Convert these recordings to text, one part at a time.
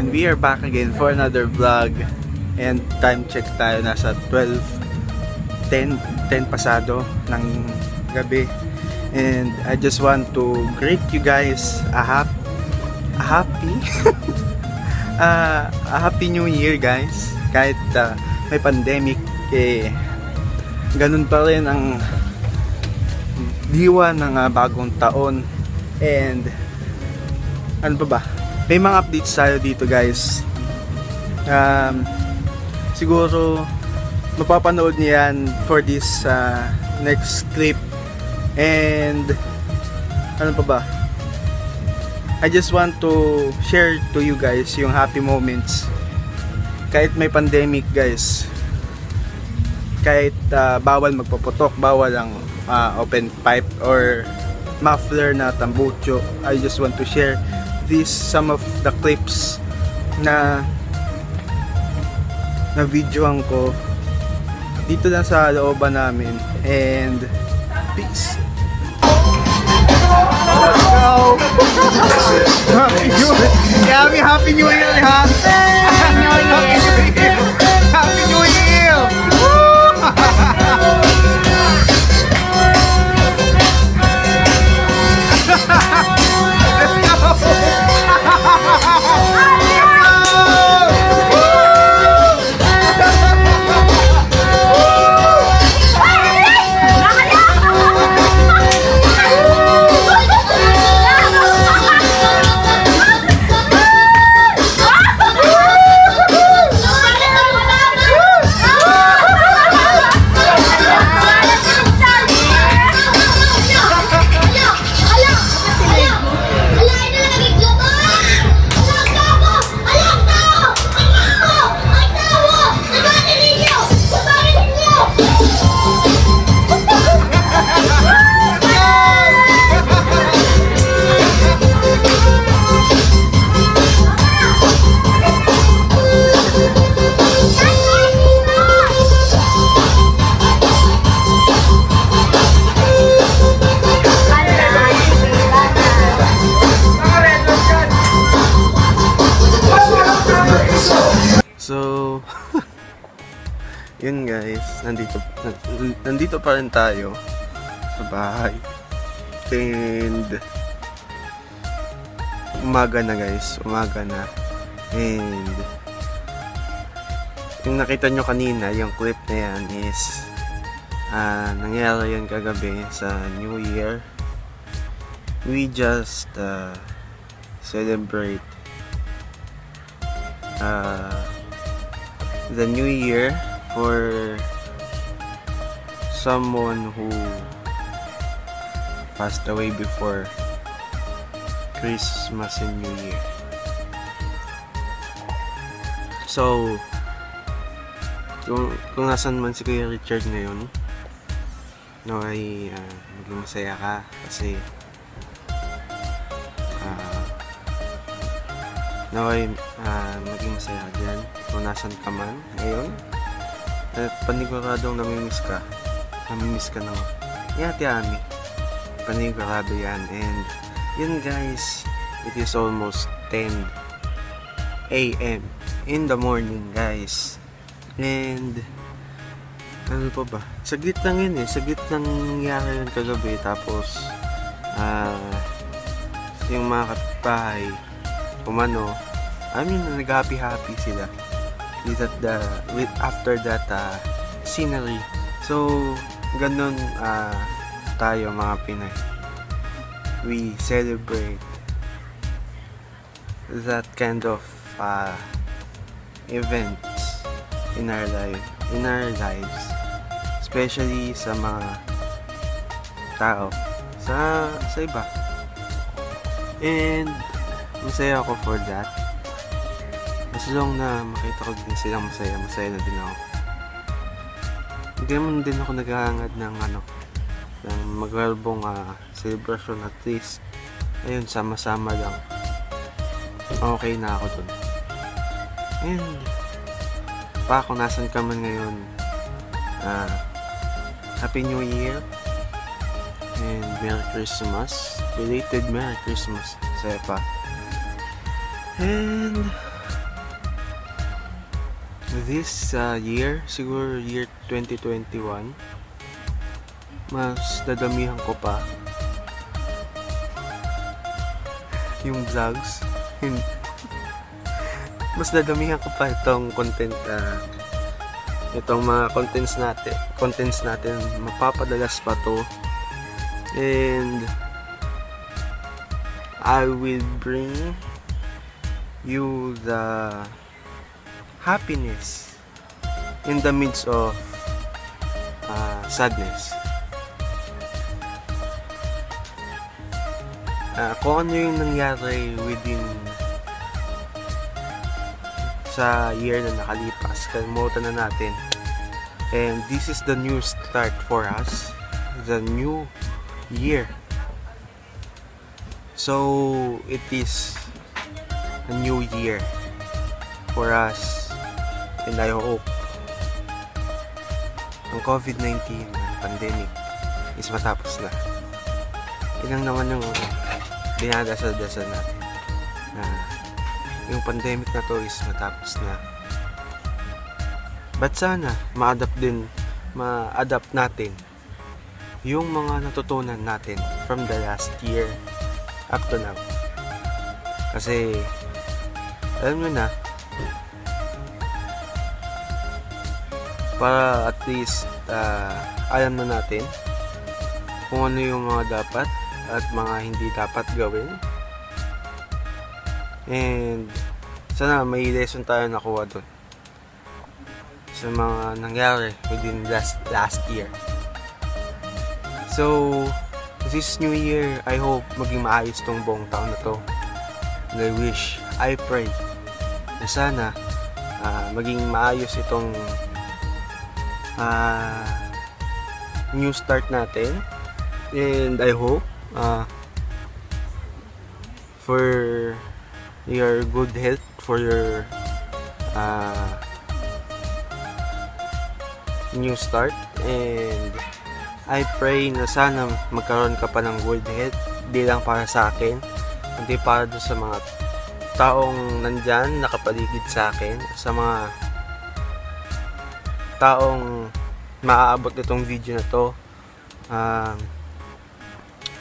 And we are back again for another vlog. And time check tayo, nasa 10 pasado ng gabi. And I just want to greet you guys a happy new year, guys. Kahit may pandemic, ganun pa rin ang diwa ng bagong taon. And ano pa ba? May mga updates tayo dito, guys. Siguro mapapanood niyo yan for this next clip. And ano pa ba? I just want to share to you guys yung happy moments. Kahit may pandemic, guys. Kahit bawal magpaputok, bawal ang open pipe or muffler na tambucho. I just want to share some of the clips na videoan ko dito lang sa looban namin. And peace. Let's go. Happy New Year, ha? Happy New Year. So, yun guys, nandito pa rin tayo sa bahay. And umaga na guys, umaga na. And yung nakita nyo kanina, yung clip na yan is nangyari yan kagabi sa New Year. We just celebrate the New Year for someone who passed away before Christmas and New Year. So kung nasan man si Kuya Richard ngayon, ay maging masaya ka kasi naway maging masaya dyan kung nasan ka man ngayon. At paniguradong namimiss ka ng Ate Ami. Panigurado yan. And yun guys, it is almost 10 AM in the morning, guys. And ano pa ba, saglit lang yun saglit lang nangyari yun kagabi. Tapos yung mga kapitbahay nag-happy sila after that scenery. So ganun tayo mga Pinay, we celebrate that kind of events in our lives, especially sa mga tao sa iba. And masaya ako for that. As long na makita ko din silang masaya na din ako. Hindi naman din ako naghahangad ng maglalbong celebration. At least ayun, sama-sama lang, okay na ako dun. And kung nasan ka man ngayon, Happy New Year and Merry Christmas, belated Merry Christmas sa pa. And this year, siguro year 2021, mas dadamihan ko pa yung vlogs. Mas dadamihan ko pa itong content, itong mga contents natin, mapapadalas pa to, and I will bring you the happiness in the midst of sadness. Kung ano yung nangyari within sa year na nakalipas, kalimutan na natin, and this is the new start for us, the new year. So it is a new year for us, and I hope ang COVID-19 pandemic is matapos na. Yun naman yung dinadasal-dasal natin, na yung pandemic na to is matapos na. But sana ma-adapt natin yung mga natutunan natin from the last year up to now. Kasi alam nyo na, para at least alam na natin kung ano yung mga dapat at mga hindi dapat gawin, and sana may lesson tayo nakuha dun sa mga nangyari within last year. So this new year, I hope maging maayos tong buong taon na to, and I pray na sana maging maayos itong new start natin, and I hope for your good health, for your new start, and I pray na sana magkaroon ka pa ng good health, di lang para sa akin, hindi para doon sa mga taong nandyan nakapaligid sa akin, sa mga taong maaabot itong video na to.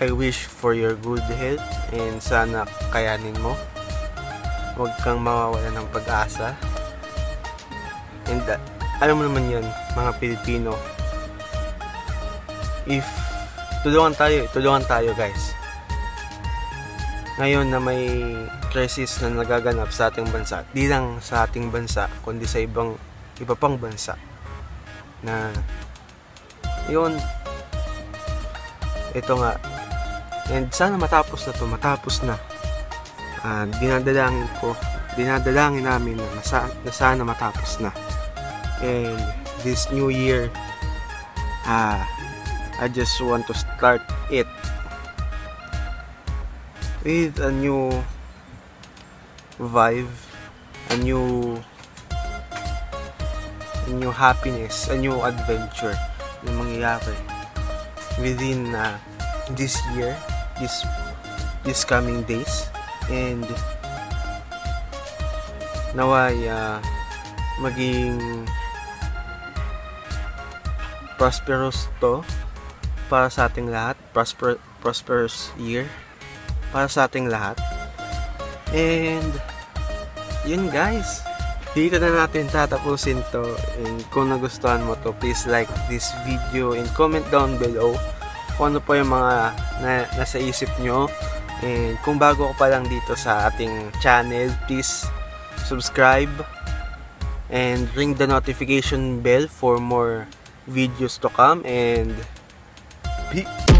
I wish for your good health, and sana kayanin mo, huwag kang mawawala ng pag-asa, and alam mo naman yan, mga Pilipino, if tulungan tayo guys. Ngayon na may crisis na nagaganap sa ating bansa, di lang sa ating bansa kundi sa iba pang bansa, na yun, ito nga, and sana matapos na. Dinadalangin namin na sana matapos na, and this new year, I just want to start it with a new vibe, a new happiness, a new adventure na mangyayari within this year, this coming days, and naway maging prosperous to para sa ating lahat, prosperous year para sa ating lahat. And yun guys, dito na natin tatapusin to, and kung nagustuhan mo to, please like this video and comment down below kung ano pa yung mga nasa isip nyo. And kung bago ko pa lang dito sa ating channel, please subscribe and ring the notification bell for more videos to come, and peace.